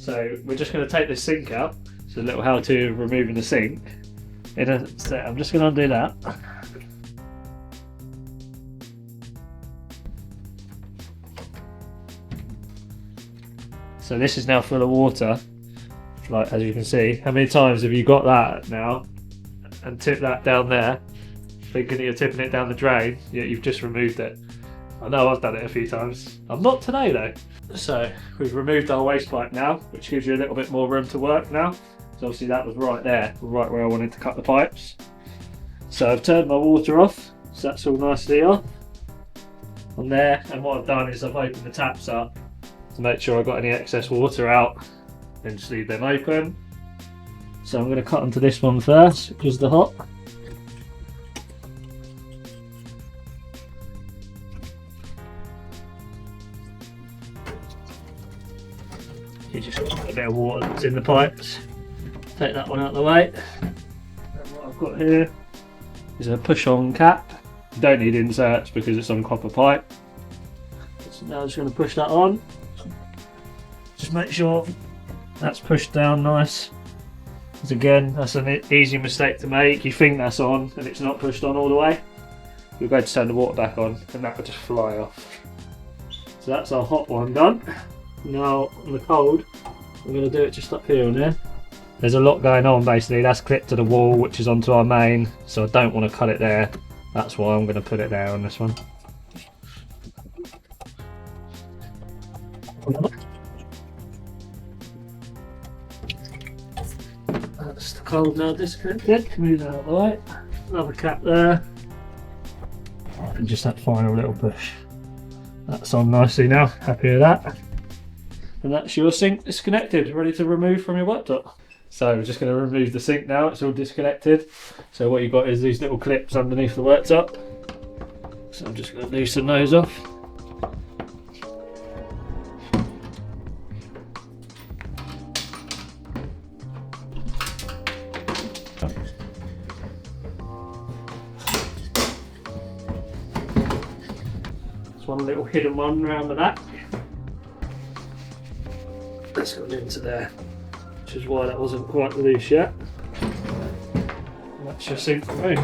So we're just going to take this sink out. So a little how to removing the sink. So I'm just going to undo that. So this is now full of water, like as you can see. How many times have you got that now and tipped that down there, thinking that you're tipping it down the drain, yet you've just removed it? I know I've done it a few times. I'm not today though. So we've removed our waste pipe now, which gives you a little bit more room to work now. So obviously that was right there, right where I wanted to cut the pipes. So I've turned my water off, so that's all nicely off on there. And what I've done is I've opened the taps up to make sure I've got any excess water out, then just leave them open. So I'm going to cut onto this one first, which is the hot. You just got a bit of water that's in the pipes. Take that one out of the way. And what I've got here is a push-on cap. You don't need inserts because it's on copper pipe. So now I'm just going to push that on. Just make sure that's pushed down nice. Because again, that's an easy mistake to make. You think that's on and it's not pushed on all the way. You'll go to turn the water back on and that will just fly off. So that's our hot one done. Now on the cold, I'm going to do it just up here and there. There's a lot going on basically. That's clipped to the wall, which is onto our main, so I don't want to cut it there. That's why I'm going to put it there on this one. That's the cold now disconnected. Move that out of the way. Another cap there. And just that final little push. That's on nicely now. Happy with that. And that's your sink disconnected, ready to remove from your worktop. So we're just going to remove the sink now, it's all disconnected. So what you've got is these little clips underneath the worktop. So I'm just going to loosen those off. There's one little hidden one around the back. That's gone into there, which is why that wasn't quite loose yet. And that's your sink removed.